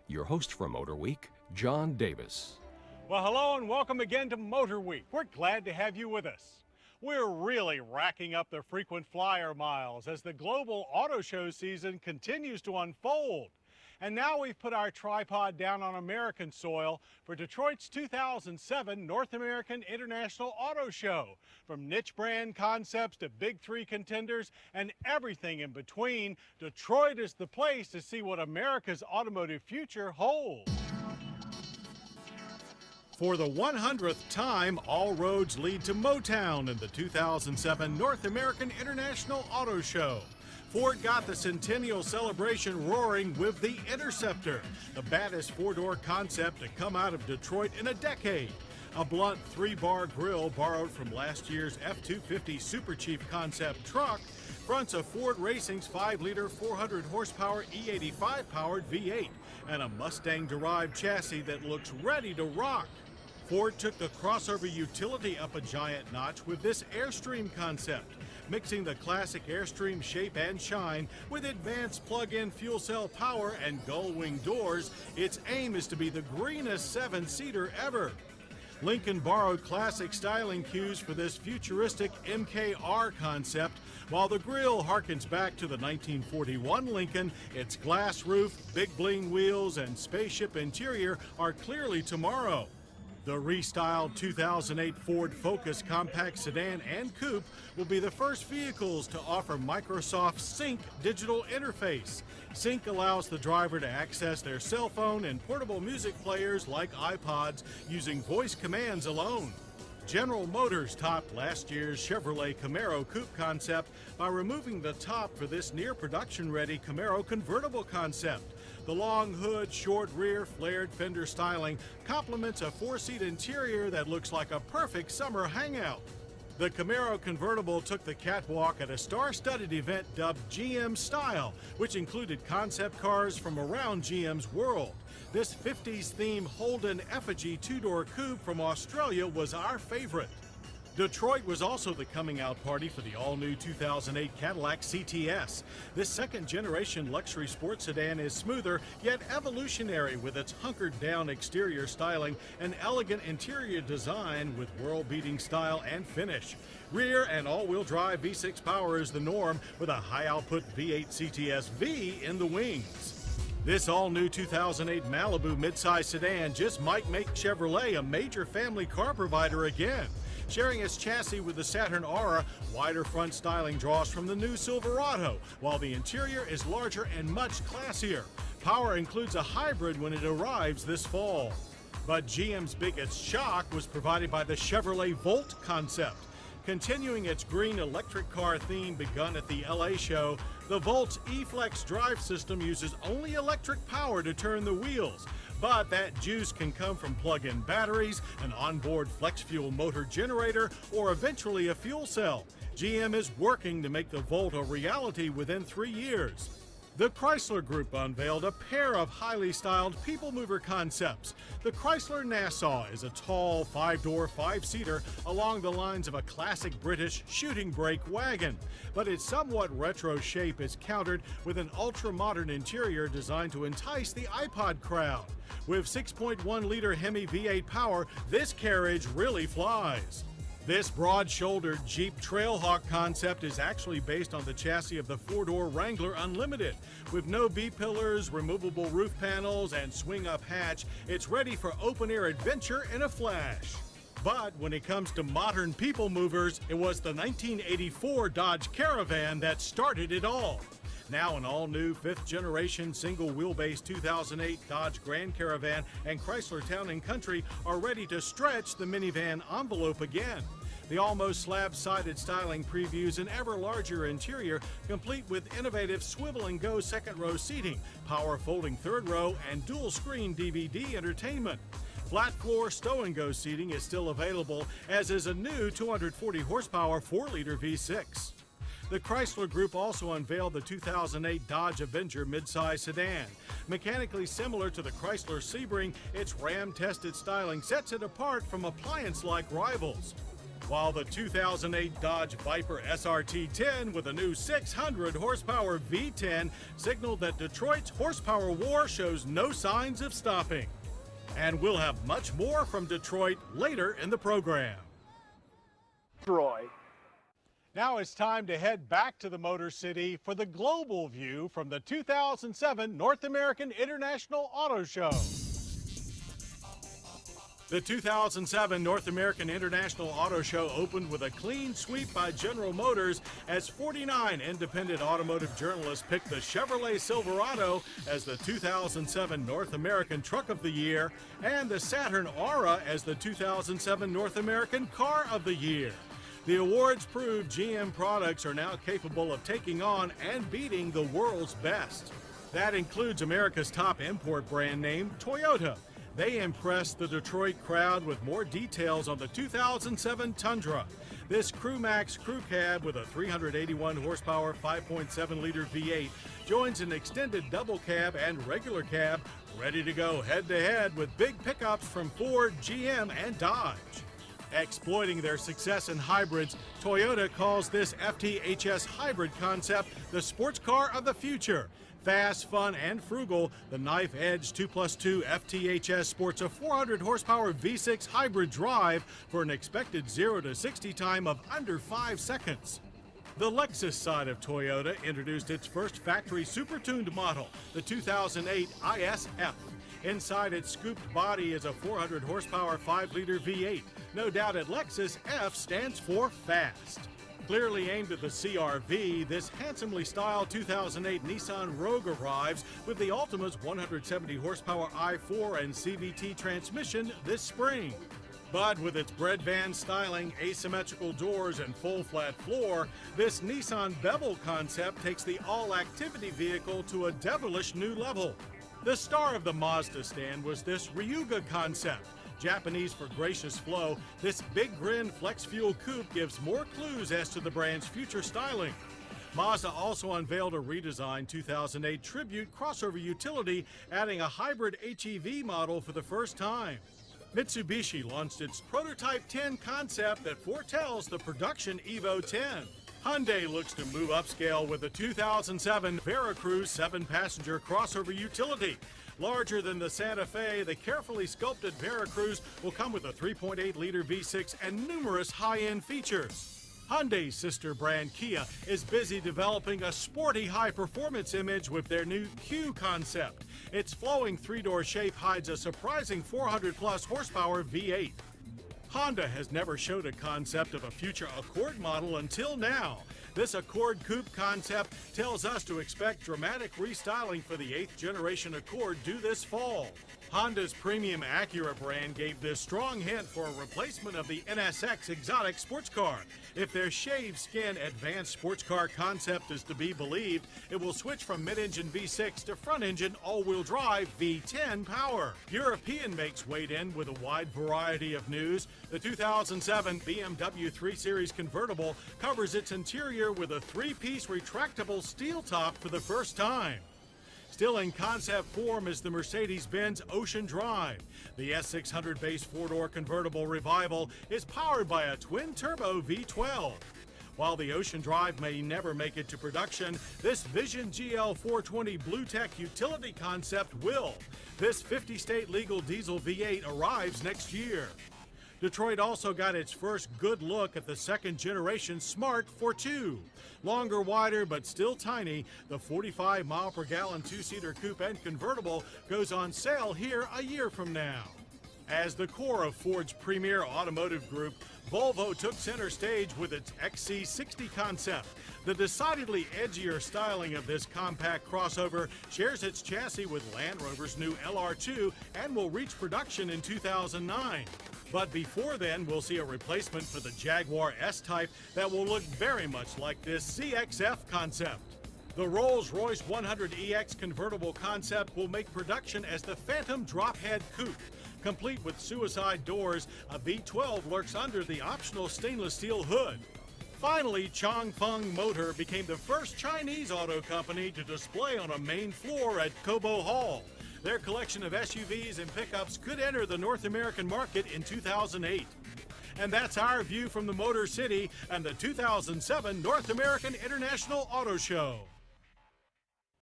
Your host for Motorweek, John Davis. Well, hello and welcome again to Motorweek. We're glad to have you with us. We're really racking up the frequent flyer miles as the global auto show season continues to unfold. And now we've put our tripod down on American soil for Detroit's 2007 North American International Auto Show. From niche brand concepts to big three contenders and everything in between, Detroit is the place to see what America's automotive future holds. For the 100th time, all roads lead to Motown in the 2007 North American International Auto Show. Ford got the centennial celebration roaring with the Interceptor, the baddest four-door concept to come out of Detroit in a decade. A blunt three-bar grille borrowed from last year's F-250 Super Chief concept truck fronts a Ford Racing's 5-liter, 400-horsepower E85-powered V8 and a Mustang-derived chassis that looks ready to rock. Ford took the crossover utility up a giant notch with this Airstream concept, mixing the classic Airstream shape and shine with advanced plug-in fuel cell power and gull-wing doors. Its aim is to be the greenest seven-seater ever. Lincoln borrowed classic styling cues for this futuristic MKR concept, while the grille harkens back to the 1941 Lincoln. Its glass roof, big bling wheels, and spaceship interior are clearly tomorrow. The restyled 2008 Ford Focus compact sedan and coupe will be the first vehicles to offer Microsoft's Sync digital interface. Sync allows the driver to access their cell phone and portable music players like iPods using voice commands alone. General Motors topped last year's Chevrolet Camaro coupe concept by removing the top for this near production-ready Camaro convertible concept. The long hood, short rear, flared fender styling complements a four-seat interior that looks like a perfect summer hangout. The Camaro convertible took the catwalk at a star-studded event dubbed GM Style, which included concept cars from around GM's world. This 50s-themed Holden Effigy two-door coupe from Australia was our favorite. Detroit was also the coming-out party for the all-new 2008 Cadillac CTS. This second-generation luxury sports sedan is smoother, yet evolutionary with its hunkered-down exterior styling and elegant interior design with world-beating style and finish. Rear and all-wheel drive V6 power is the norm with a high-output V8 CTS V in the wings. This all-new 2008 Malibu midsize sedan just might make Chevrolet a major family car provider again. Sharing its chassis with the Saturn Aura, wider front styling draws from the new Silverado, while the interior is larger and much classier. Power includes a hybrid when it arrives this fall. But GM's biggest shock was provided by the Chevrolet Volt concept. Continuing its green electric car theme begun at the LA show, the Volt's E-Flex drive system uses only electric power to turn the wheels. But that juice can come from plug-in batteries, an onboard flex fuel motor generator, or eventually a fuel cell. GM is working to make the Volt a reality within 3 years. The Chrysler Group unveiled a pair of highly styled people mover concepts. The Chrysler Nassau is a tall, five-door, five-seater along the lines of a classic British shooting brake wagon. But its somewhat retro shape is countered with an ultra-modern interior designed to entice the iPod crowd. With 6.1-liter Hemi V8 power, this carriage really flies. This broad-shouldered Jeep Trailhawk concept is actually based on the chassis of the four-door Wrangler Unlimited. With no B-pillars, removable roof panels, and swing-up hatch, it's ready for open-air adventure in a flash. But when it comes to modern people movers, it was the 1984 Dodge Caravan that started it all. Now an all-new fifth-generation single-wheelbase 2008 Dodge Grand Caravan and Chrysler Town & Country are ready to stretch the minivan envelope again. The almost slab-sided styling previews an ever-larger interior, complete with innovative swivel-and-go second-row seating, power folding third-row, and dual-screen DVD entertainment. Flat-floor stow-and-go seating is still available, as is a new 240-horsepower 4-liter V6. The Chrysler Group also unveiled the 2008 Dodge Avenger midsize sedan. Mechanically similar to the Chrysler Sebring, its Ram-tested styling sets it apart from appliance-like rivals. while the 2008 Dodge Viper SRT-10 with a new 600 horsepower V10 signaled that Detroit's horsepower war shows no signs of stopping. And we'll have much more from Detroit later in the program. Troy. Now it's time to head back to the Motor City for the global view from the 2007 North American International Auto Show. The 2007 North American International Auto Show opened with a clean sweep by General Motors as 49 independent automotive journalists picked the Chevrolet Silverado as the 2007 North American Truck of the Year and the Saturn Aura as the 2007 North American Car of the Year. The awards prove GM products are now capable of taking on and beating the world's best. That includes America's top import brand name, Toyota. They impressed the Detroit crowd with more details on the 2007 Tundra. This CrewMax crew cab with a 381 horsepower 5.7-liter V8 joins an extended double cab and regular cab, ready to go head-to-head with big pickups from Ford, GM, and Dodge. Exploiting their success in hybrids, Toyota calls this FTHS hybrid concept the sports car of the future. Fast, fun, and frugal, the knife-edge 2+2 FTHS sports a 400 horsepower V6 hybrid drive for an expected 0 to 60 time of under 5 seconds. The Lexus side of Toyota introduced its first factory super-tuned model, the 2008 ISF. Inside its scooped body is a 400 horsepower 5-liter V8. No doubt at Lexus, F stands for fast. Clearly aimed at the CR-V, this handsomely styled 2008 Nissan Rogue arrives with the Altima's 170 horsepower i4 and CVT transmission this spring. But with its bread van styling, asymmetrical doors, and full flat floor, this Nissan Bevel concept takes the all-activity vehicle to a devilish new level. The star of the Mazda stand was this Ryuga concept. Japanese for gracious flow, this big grin flex fuel coupe gives more clues as to the brand's future styling. Mazda also unveiled a redesigned 2008 Tribute crossover utility, adding a hybrid HEV model for the first time. Mitsubishi launched its Prototype 10 concept that foretells the production Evo 10. Hyundai looks to move upscale with the 2007 Veracruz 7-passenger crossover utility. Larger than the Santa Fe, the carefully sculpted Veracruz will come with a 3.8-liter V6 and numerous high-end features. Hyundai's sister brand Kia is busy developing a sporty high-performance image with their new Q concept. Its flowing three-door shape hides a surprising 400-plus horsepower V8. Honda has never showed a concept of a future Accord model until now. This Accord Coupe concept tells us to expect dramatic restyling for the 8th generation Accord due this fall. Honda's premium Acura brand gave this strong hint for a replacement of the NSX exotic sports car. If their shaved skin advanced sports car concept is to be believed, it will switch from mid-engine V6 to front-engine all-wheel drive V10 power. European makes weighed in with a wide variety of news. The 2007 BMW 3 Series convertible covers its interior with a 3-piece retractable steel top for the first time. Still in concept form is the Mercedes-Benz Ocean Drive. The S600 base 4-door convertible revival is powered by a twin-turbo V12. While the Ocean Drive may never make it to production, this Vision GL 420 BlueTech utility concept will. This 50-state legal diesel V8 arrives next year. Detroit also got its first good look at the second-generation Smart 4.2. Longer, wider, but still tiny, the 45-mile-per-gallon two-seater coupe and convertible goes on sale here a year from now. As the core of Ford's premier automotive group, Volvo took center stage with its XC60 concept. The decidedly edgier styling of this compact crossover shares its chassis with Land Rover's new LR2 and will reach production in 2009. But before then, we'll see a replacement for the Jaguar S-Type that will look very much like this ZXF concept. The Rolls-Royce 100EX convertible concept will make production as the Phantom Drophead Coupe. Complete with suicide doors, a V12 lurks under the optional stainless steel hood. Finally, Chongfeng Motor became the first Chinese auto company to display on a main floor at Cobo Hall. Their collection of SUVs and pickups could enter the North American market in 2008. And that's our view from the Motor City and the 2007 North American International Auto Show.